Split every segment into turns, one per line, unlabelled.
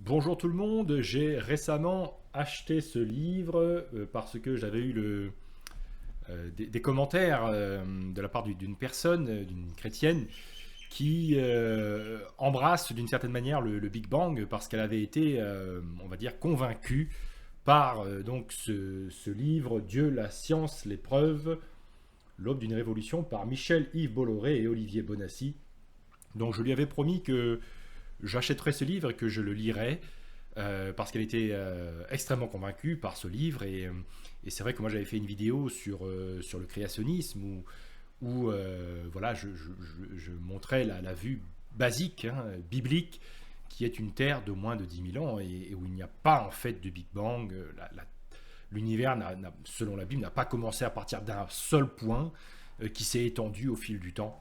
Bonjour tout le monde, j'ai récemment acheté ce livre parce que j'avais eu des commentaires de la part d'une personne, d'une chrétienne, qui embrasse d'une certaine manière le Big Bang parce qu'elle avait été, on va dire, convaincue par donc ce livre Dieu, la science, les preuves, l'aube d'une révolution par Michel-Yves Bolloré et Olivier Bonassi. Donc je lui avais promis que j'achèterais ce livre et que je le lirais parce qu'elle était extrêmement convaincue par ce livre. Et c'est vrai que moi j'avais fait une vidéo sur le créationnisme où voilà, je montrais la vue basique, hein, biblique, qui est une terre de moins de 10 000 ans et où il n'y a pas en fait de Big Bang. L'univers, selon la Bible, n'a pas commencé à partir d'un seul point qui s'est étendu au fil du temps.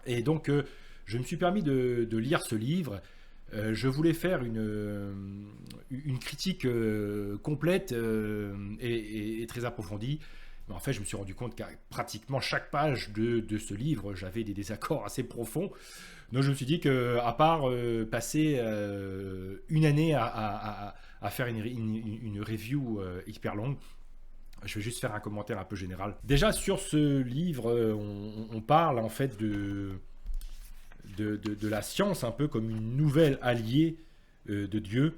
Et donc, je me suis permis de lire ce livre. Je voulais faire une critique complète et très approfondie. Mais en fait, je me suis rendu compte qu'à pratiquement chaque page de ce livre, j'avais des désaccords assez profonds. Donc, je me suis dit qu'à part passer une année à faire une review hyper longue, je vais juste faire un commentaire un peu général. Déjà, sur ce livre, on parle en fait de la science un peu comme une nouvelle alliée de Dieu.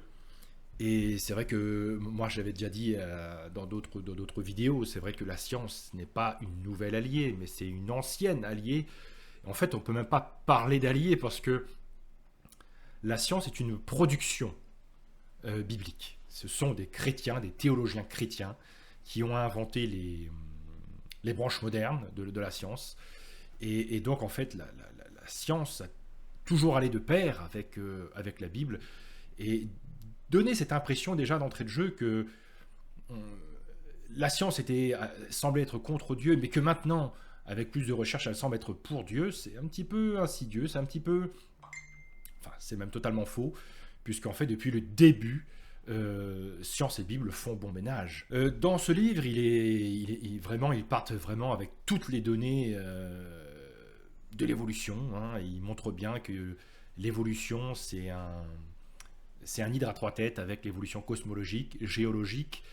Et c'est vrai que moi j'avais déjà dit dans d'autres vidéos, c'est vrai que la science n'est pas une nouvelle alliée, mais c'est une ancienne alliée. En fait, on ne peut même pas parler d'alliée parce que la science est une production biblique. Ce sont des chrétiens, des théologiens chrétiens qui ont inventé les branches modernes de la science. Et donc, en fait, la science a toujours allé de pair avec la Bible et donner cette impression déjà d'entrée de jeu que la science semblait être contre Dieu, mais que maintenant, avec plus de recherche, elle semble être pour Dieu, c'est un petit peu insidieux, c'est un petit peu... Enfin, c'est même totalement faux, puisqu'en fait, depuis le début, science et Bible font bon ménage. Dans ce livre, ils partent vraiment avec toutes les données de l'évolution. Hein. Il montre bien que l'évolution, c'est un hydre à trois têtes avec l'évolution cosmologique, géologique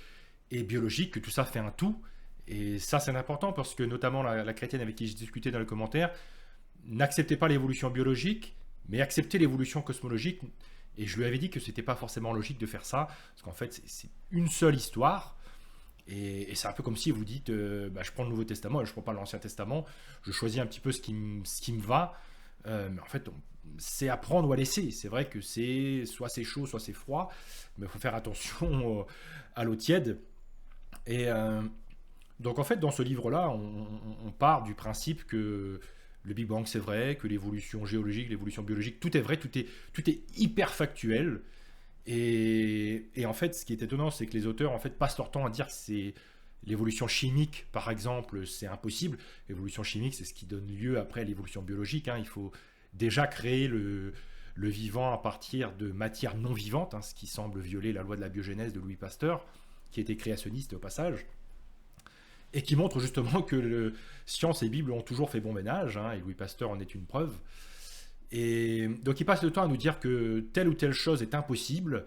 et biologique, que tout ça fait un tout. Et ça, c'est important parce que notamment la chrétienne avec qui j'ai discuté dans les commentaires n'acceptait pas l'évolution biologique, mais acceptait l'évolution cosmologique. Et je lui avais dit que c'était pas forcément logique de faire ça, parce qu'en fait, c'est une seule histoire. Et c'est un peu comme si vous dites, je prends le Nouveau Testament, je ne prends pas l'Ancien Testament, je choisis un petit peu ce qui me va. Mais en fait, c'est à prendre ou à laisser. C'est vrai que soit c'est chaud, soit c'est froid, mais il faut faire attention à l'eau tiède. Et donc en fait, dans ce livre-là, on part du principe que le Big Bang c'est vrai, que l'évolution géologique, l'évolution biologique, tout est vrai, tout est hyper factuel. Et en fait, ce qui est étonnant, c'est que les auteurs en fait passent leur temps à dire que c'est l'évolution chimique, par exemple, c'est impossible. L'évolution chimique, c'est ce qui donne lieu après à l'évolution biologique. Hein. Il faut déjà créer le vivant à partir de matière non vivante, hein, ce qui semble violer la loi de la biogénèse de Louis Pasteur, qui était créationniste au passage, et qui montre justement que science et Bible ont toujours fait bon ménage, hein, et Louis Pasteur en est une preuve. Et donc il passe le temps à nous dire que telle ou telle chose est impossible,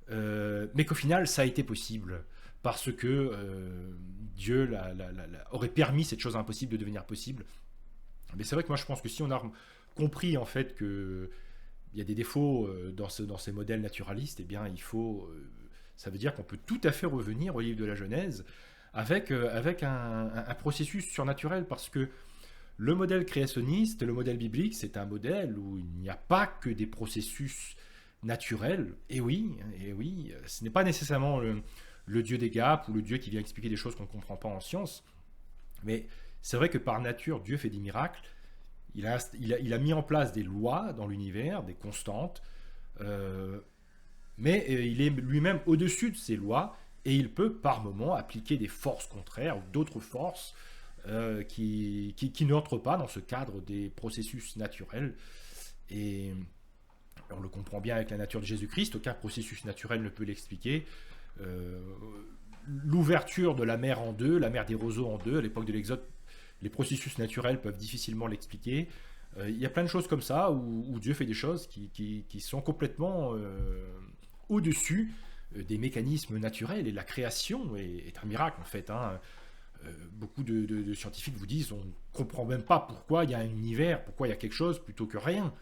mais qu'au final ça a été possible parce que Dieu aurait permis cette chose impossible de devenir possible. Mais c'est vrai que moi je pense que si on a compris en fait que il y a des défauts dans ces modèles naturalistes, eh bien ça veut dire qu'on peut tout à fait revenir au livre de la Genèse avec un processus surnaturel, parce que le modèle créationniste, le modèle biblique, c'est un modèle où il n'y a pas que des processus naturels. Et oui, ce n'est pas nécessairement le Dieu des gaps ou le Dieu qui vient expliquer des choses qu'on ne comprend pas en science. Mais c'est vrai que par nature, Dieu fait des miracles. Il a mis en place des lois dans l'univers, des constantes, mais il est lui-même au-dessus de ces lois et il peut par moment appliquer des forces contraires ou d'autres forces qui n'entrent pas dans ce cadre des processus naturels. Et on le comprend bien avec la nature de Jésus-Christ, aucun processus naturel ne peut l'expliquer. Euh, L'ouverture de la mer en deux, la mer des roseaux en deux, à l'époque de l'Exode, les processus naturels peuvent difficilement l'expliquer. Il y a plein de choses comme ça où Dieu fait des choses qui sont complètement au-dessus des mécanismes naturels, et la création est un miracle en fait, hein. Beaucoup de scientifiques vous disent on ne comprend même pas pourquoi il y a un univers, pourquoi il y a quelque chose plutôt que rien.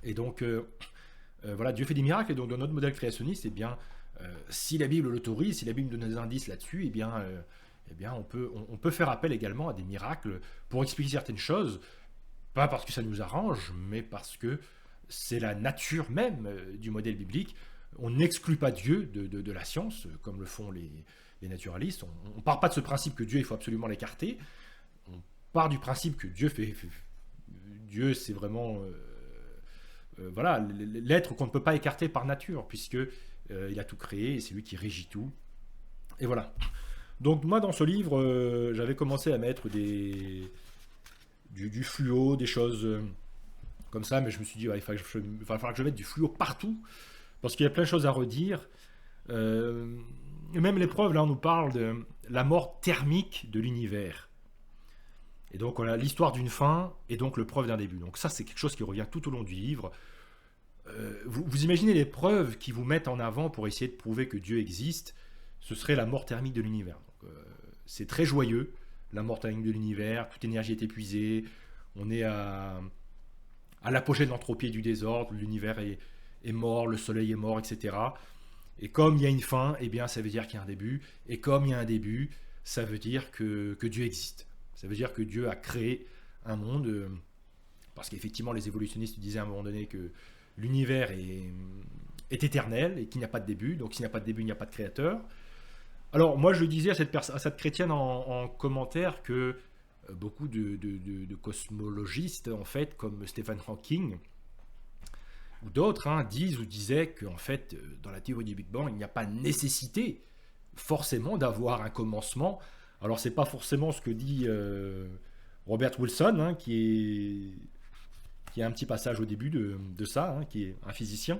Et donc voilà, Dieu fait des miracles, et donc dans notre modèle créationniste, eh bien, si la Bible l'autorise, si la Bible donne des indices là-dessus, eh bien on peut faire appel également à des miracles pour expliquer certaines choses, pas parce que ça nous arrange, mais parce que c'est la nature même du modèle biblique. On n'exclut pas Dieu de la science, comme le font les naturalistes. On ne part pas de ce principe que Dieu, il faut absolument l'écarter. On part du principe que Dieu, c'est vraiment voilà, l'être qu'on ne peut pas écarter par nature, puisque il a tout créé et c'est lui qui régit tout. Et voilà. Donc moi, dans ce livre, j'avais commencé à mettre du fluo, des choses comme ça, mais je me suis dit, ouais, il va falloir que je mette du fluo partout, parce qu'il y a plein de choses à redire. Et même les preuves, là, on nous parle de la mort thermique de l'univers. Et donc, on a l'histoire d'une fin, et donc le preuve d'un début. Donc ça, c'est quelque chose qui revient tout au long du livre. Vous imaginez les preuves qui vous mettent en avant pour essayer de prouver que Dieu existe, ce serait la mort thermique de l'univers. C'est très joyeux, la mort thermique de l'univers, toute énergie est épuisée, on est à l'apogée de l'entropie et du désordre, l'univers est mort, le soleil est mort, etc. Et comme il y a une fin, eh bien, ça veut dire qu'il y a un début. Et comme il y a un début, ça veut dire que Dieu existe. Ça veut dire que Dieu a créé un monde. Parce qu'effectivement, les évolutionnistes disaient à un moment donné que l'univers est éternel et qu'il n'y a pas de début. Donc s'il n'y a pas de début, il n'y a pas de créateur. Alors moi, je disais à cette chrétienne en commentaire que beaucoup de cosmologistes, en fait, comme Stephen Hawking, ou d'autres disent ou disaient qu'en fait, dans la théorie du Big Bang, il n'y a pas nécessité forcément d'avoir un commencement. Alors, c'est pas forcément ce que dit Robert Wilson, qui a un petit passage au début de ça, qui est un physicien.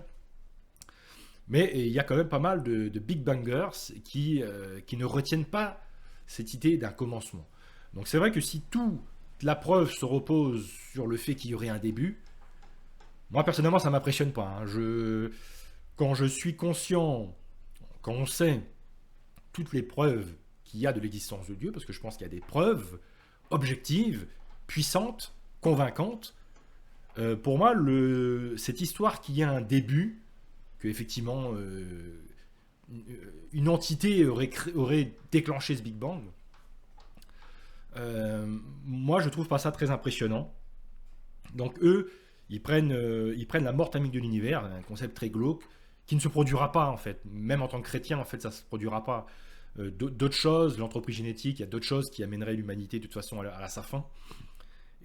Mais il y a quand même pas mal de Big Bangers qui ne retiennent pas cette idée d'un commencement. Donc, c'est vrai que si toute la preuve se repose sur le fait qu'il y aurait un début, moi, personnellement, ça ne m'impressionne pas. Quand je suis conscient, quand on sait toutes les preuves qu'il y a de l'existence de Dieu, parce que je pense qu'il y a des preuves objectives, puissantes, convaincantes, pour moi, cette histoire qu'il y a un début, qu'effectivement une entité aurait déclenché ce Big Bang, moi, je trouve pas ça très impressionnant. Donc, eux, ils prennent la mort thermique de l'univers, un concept très glauque, qui ne se produira pas en fait. Même en tant que chrétien, en fait, ça ne se produira pas. D'autres choses, l'entropie génétique, il y a d'autres choses qui amèneraient l'humanité de toute façon à sa fin.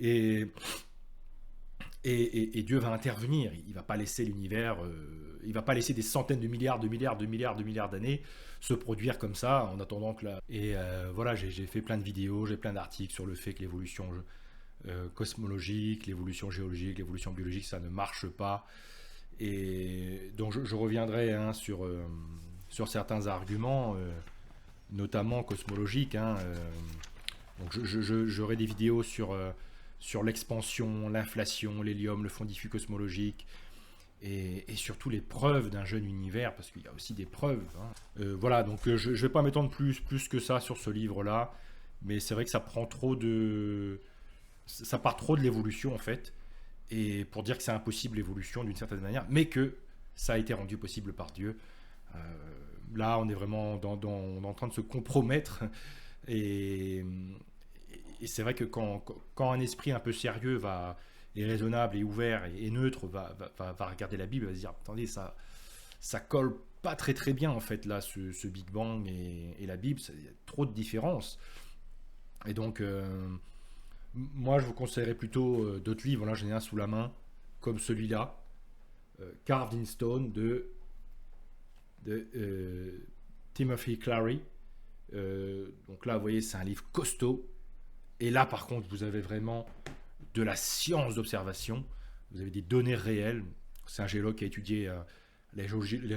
Et Dieu va intervenir. Il ne va pas laisser l'univers, il ne va pas laisser des centaines de milliards d'années se produire comme ça en attendant que là. Et voilà, j'ai fait plein de vidéos, j'ai plein d'articles sur le fait que l'évolution cosmologique, l'évolution géologique, l'évolution biologique, ça ne marche pas. Et donc je reviendrai sur certains arguments, notamment cosmologiques. Donc j'aurai des vidéos sur l'expansion, l'inflation, l'hélium, le fond diffus cosmologique, et surtout les preuves d'un jeune univers, parce qu'il y a aussi des preuves. Voilà, donc je ne vais pas m'étendre plus que ça sur ce livre-là, mais c'est vrai que ça part trop de l'évolution en fait, et pour dire que c'est impossible l'évolution d'une certaine manière, mais que ça a été rendu possible par Dieu. Là, on est vraiment on est en train de se compromettre, et c'est vrai que quand un esprit un peu sérieux est raisonnable et ouvert et neutre va regarder la Bible, va se dire attendez, ça colle pas très bien en fait là, ce Big Bang et la Bible, il y a trop de différences. Et donc moi, je vous conseillerais plutôt d'autres livres. Là, j'en ai un sous la main, comme celui-là, Carved in Stone de Timothy Clary. Donc là, vous voyez, c'est un livre costaud. Et là, par contre, vous avez vraiment de la science d'observation. Vous avez des données réelles. C'est un géologue qui a étudié la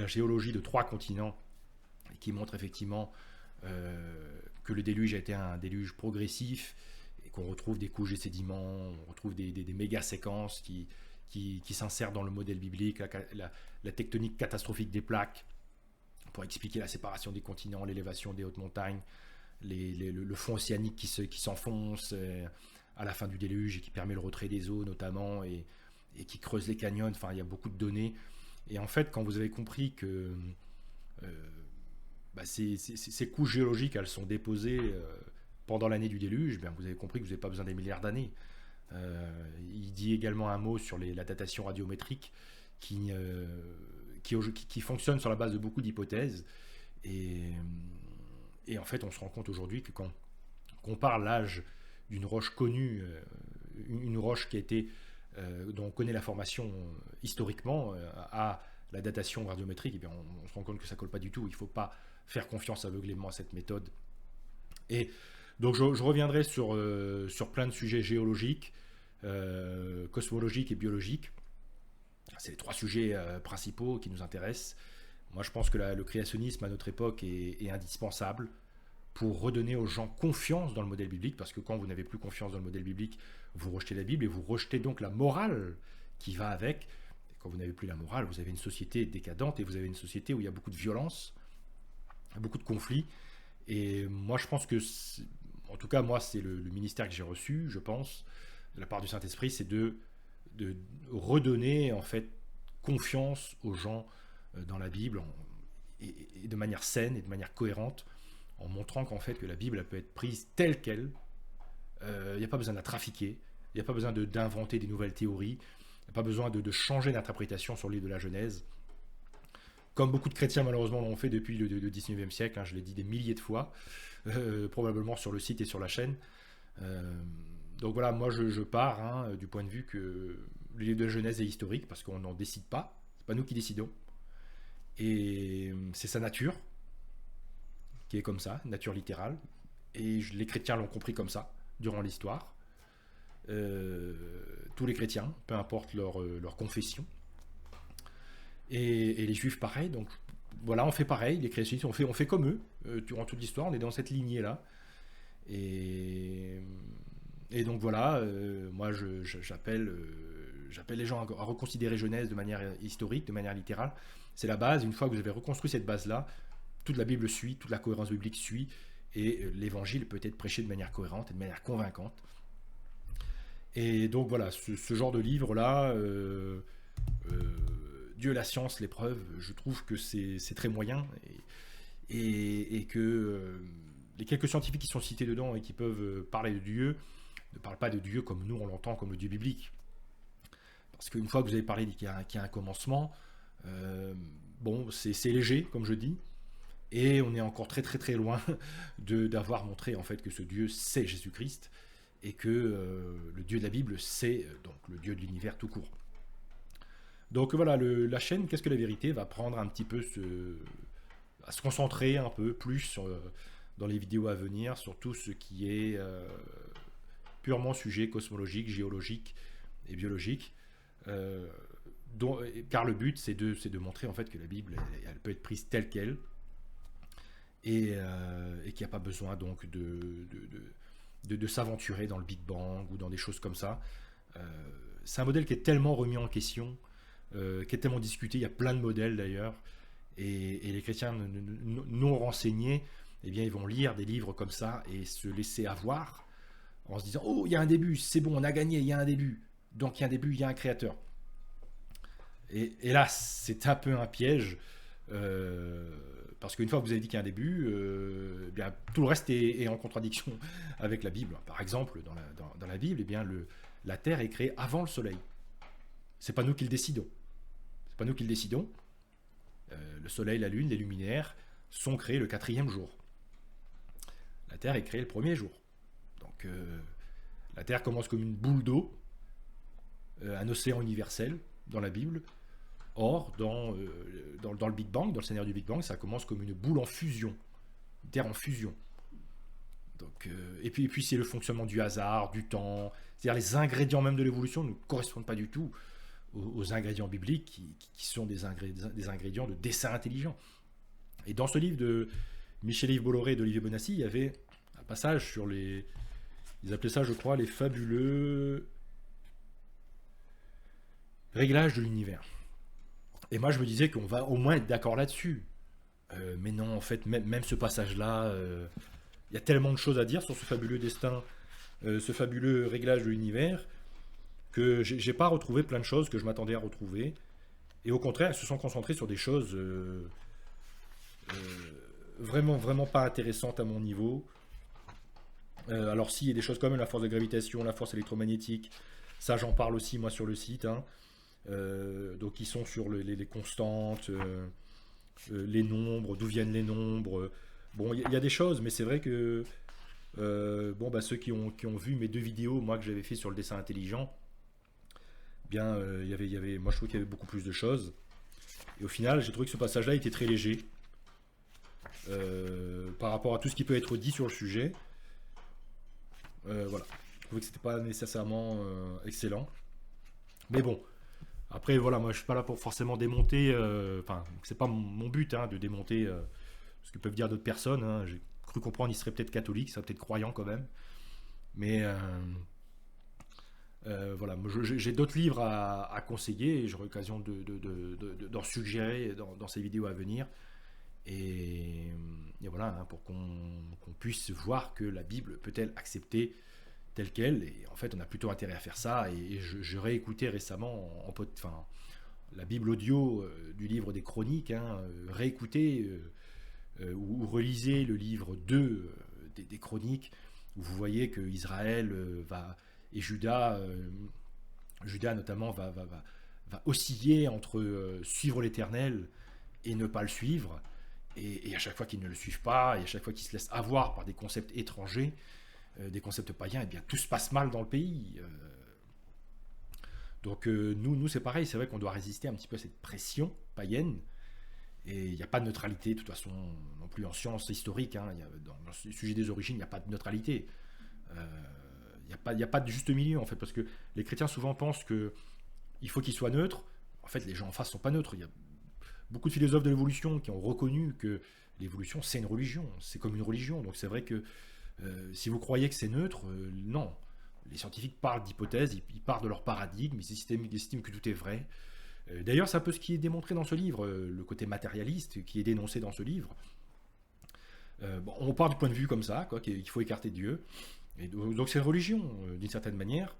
géologie de 3 continents et qui montre effectivement que le déluge a été un déluge progressif, et qu'on retrouve des couches de sédiments, on retrouve des méga séquences qui qui s'insère dans le modèle biblique, la tectonique catastrophique des plaques, pour expliquer la séparation des continents, l'élévation des hautes montagnes, le fond océanique qui s'enfonce à la fin du déluge et qui permet le retrait des eaux notamment, et qui creuse les canyons. Enfin, il y a beaucoup de données. Et en fait, quand vous avez compris que ces couches géologiques, elles sont déposées pendant l'année du déluge, bien, vous avez compris que vous n'avez pas besoin des milliards d'années. Il dit également un mot sur la datation radiométrique qui fonctionne sur la base de beaucoup d'hypothèses. Et en fait, on se rend compte aujourd'hui que quand on compare l'âge d'une roche connue, une roche qui a été, dont on connaît la formation historiquement, à la datation radiométrique, eh bien, on se rend compte que ça ne colle pas du tout. Il ne faut pas faire confiance aveuglément à cette méthode. Et donc je reviendrai sur plein de sujets géologiques, cosmologiques et biologiques. C'est les 3 sujets principaux qui nous intéressent. Moi, je pense que le créationnisme à notre époque est indispensable pour redonner aux gens confiance dans le modèle biblique, parce que quand vous n'avez plus confiance dans le modèle biblique, vous rejetez la Bible et vous rejetez donc la morale qui va avec. Et quand vous n'avez plus la morale, vous avez une société décadente et vous avez une société où il y a beaucoup de violence, beaucoup de conflits. Et moi, je pense que, en tout cas, moi, c'est le ministère que j'ai reçu, je pense, de la part du Saint-Esprit, c'est de redonner en fait confiance aux gens dans la Bible, et de manière saine et de manière cohérente, en montrant qu'en fait que la Bible elle peut être prise telle qu'elle. Il n'y a pas besoin de la trafiquer, il n'y a pas besoin d'inventer des nouvelles théories, il n'y a pas besoin de changer d'interprétation sur le livre de la Genèse, comme beaucoup de chrétiens malheureusement l'ont fait depuis le 19e siècle, hein, je l'ai dit des milliers de fois, probablement sur le site et sur la chaîne. Donc voilà, moi je pars du point de vue que le livre de la Genèse est historique, parce qu'on n'en décide pas, c'est pas nous qui décidons, et c'est sa nature qui est comme ça, nature littérale, et les chrétiens l'ont compris comme ça durant l'histoire. Tous les chrétiens, peu importe leur confession, et les juifs pareil. Donc voilà, on fait pareil, les chrétiens on fait comme eux durant toute l'histoire, on est dans cette lignée là. Et donc voilà, moi j'appelle les gens à reconsidérer Genèse de manière historique, de manière littérale. C'est la base. Une fois que vous avez reconstruit cette base-là, toute la Bible suit, toute la cohérence biblique suit, et l'évangile peut être prêché de manière cohérente et de manière convaincante. Et donc voilà, ce genre de livre-là, Dieu, la science, l'épreuve, je trouve que c'est très moyen, et que les quelques scientifiques qui sont cités dedans et qui peuvent parler de Dieu ne parlent pas de Dieu comme nous on l'entend, comme le Dieu biblique. Parce qu'une fois que vous avez parlé qu'il y a un commencement, bon, c'est léger, comme je dis, et on est encore très très très loin d'avoir montré en fait que ce Dieu c'est Jésus-Christ, et que le Dieu de la Bible c'est donc le Dieu de l'univers tout court. Donc voilà, la chaîne Qu'est-ce que la vérité va prendre un petit peu à se concentrer un peu plus dans les vidéos à venir sur tout ce qui est purement sujet cosmologique, géologique et biologique. Car le but c'est de montrer en fait que la Bible elle peut être prise telle qu'elle, et qu'il n'y a pas besoin donc de s'aventurer dans le Big Bang ou dans des choses comme ça. C'est un modèle qui est tellement remis en question, qui est tellement discuté, il y a plein de modèles d'ailleurs, et les chrétiens non renseignés, eh bien, ils vont lire des livres comme ça et se laisser avoir en se disant « Oh, il y a un début, c'est bon, on a gagné, il y a un début. Donc il y a un début, il y a un créateur. » Et là, c'est un peu un piège, parce qu'une fois que vous avez dit qu'il y a un début, eh bien, tout le reste est en contradiction avec la Bible. Par exemple, dans la Bible, eh bien, la Terre est créée avant le Soleil. C'est pas nous qui le décidons. C'est pas nous qui le décidons. Le Soleil, la Lune, les luminaires sont créés le 4e jour. La Terre est créée le 1er jour. Donc la Terre commence comme une boule d'eau, un océan universel dans la Bible. Or, dans le Big Bang, dans le scénario du Big Bang, ça commence comme une boule en fusion, une Terre en fusion. Donc, et puis c'est le fonctionnement du hasard, du temps, c'est-à-dire les ingrédients même de l'évolution ne correspondent pas du tout aux ingrédients bibliques qui sont des ingrédients de dessin intelligent. Et dans ce livre de Michel-Yves Bolloré et d'Olivier Bonassi, il y avait un passage sur ils appelaient ça, je crois, les fabuleux réglage de l'univers. Et moi, je me disais qu'on va au moins être d'accord là-dessus. Mais non, en fait, même ce passage-là, il y a tellement de choses à dire sur ce fabuleux destin, ce fabuleux réglage de l'univers, que j'ai pas retrouvé plein de choses que je m'attendais à retrouver. Et au contraire, elles se sont concentrées sur des choses euh, vraiment, vraiment pas intéressantes à mon niveau. Alors si, il y a des choses comme la force de gravitation, la force électromagnétique, ça j'en parle aussi moi sur le site, hein. Donc ils sont sur les constantes, les nombres, d'où viennent les nombres. Bon, il y a des choses, mais c'est vrai que bon, bah, ceux qui ont vu mes deux vidéos, moi que j'avais fait sur le dessin intelligent, bien, il y avait, moi je trouve qu'il y avait beaucoup plus de choses. Et au final, j'ai trouvé que ce passage-là était très léger par rapport à tout ce qui peut être dit sur le sujet. Voilà, je trouvais que c'était pas nécessairement excellent. Mais bon, après voilà, moi je suis pas là pour forcément démonter. Enfin, c'est pas mon but hein, de démonter ce que peuvent dire d'autres personnes, hein. J'ai cru comprendre, il serait peut-être catholique, il serait peut-être croyant quand même. Mais voilà, j'ai d'autres livres à conseiller et j'aurai l'occasion d'en suggérer dans ces vidéos à venir. Et voilà, hein, pour qu'on puisse voir que la Bible peut-elle accepter telle qu'elle. Et en fait, on a plutôt intérêt à faire ça. Et je réécoutais récemment enfin, la Bible audio du livre des Chroniques, hein, réécoutez ou relisez le livre 2 des Chroniques, où vous voyez que Israël va et Judas notamment va osciller entre suivre l'Éternel et ne pas le suivre. Et à chaque fois qu'ils ne le suivent pas, et à chaque fois qu'ils se laissent avoir par des concepts étrangers, des concepts païens, eh bien tout se passe mal dans le pays. Donc nous c'est pareil, c'est vrai qu'on doit résister un petit peu à cette pression païenne. Et il n'y a pas de neutralité, de toute façon, non plus en sciences historiques. Hein, dans le sujet des origines, il n'y a pas de neutralité. Il n'y a pas de juste milieu, en fait, parce que les chrétiens souvent pensent qu'il faut qu'ils soient neutres. En fait, les gens en face ne sont pas neutres. Il y a beaucoup de philosophes de l'évolution qui ont reconnu que l'évolution, c'est une religion. C'est comme une religion. Donc c'est vrai que si vous croyez que c'est neutre, non. Les scientifiques parlent d'hypothèses, ils parlent de leur paradigme, ils estiment que tout est vrai. D'ailleurs, c'est un peu ce qui est démontré dans ce livre, le côté matérialiste qui est dénoncé dans ce livre. Bon, on part du point de vue comme ça, quoi, qu'il faut écarter Dieu. Et donc c'est une religion, d'une certaine manière.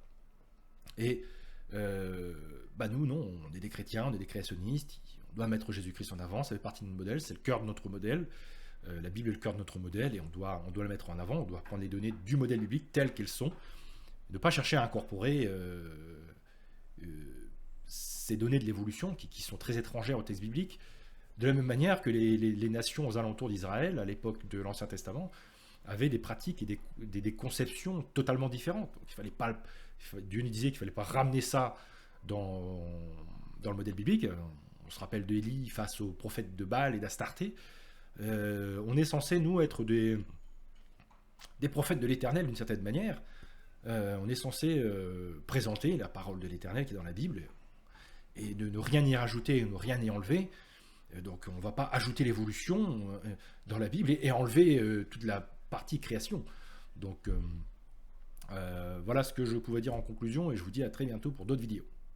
Et bah nous, non, on est des chrétiens, on est des créationnistes, on doit mettre Jésus-Christ en avant, ça fait partie de notre modèle, c'est le cœur de notre modèle. La Bible est le cœur de notre modèle et on doit le mettre en avant, on doit prendre les données du modèle biblique telles qu'elles sont, ne pas chercher à incorporer ces données de l'évolution qui sont très étrangères au texte biblique, de la même manière que les nations aux alentours d'Israël, à l'époque de l'Ancien Testament, avaient des pratiques et des conceptions totalement différentes. Donc, Dieu nous disait qu'il ne fallait pas ramener ça dans le modèle biblique. On se rappelle d'Élie face aux prophètes de Baal et d'Astarté. On est censé, nous, être des prophètes de l'Éternel d'une certaine manière. On est censé présenter la parole de l'Éternel qui est dans la Bible et de ne rien y rajouter, ne rien y enlever. Donc on ne va pas ajouter l'évolution dans la Bible et enlever toute la partie création. Donc voilà ce que je pouvais dire en conclusion et je vous dis à très bientôt pour d'autres vidéos.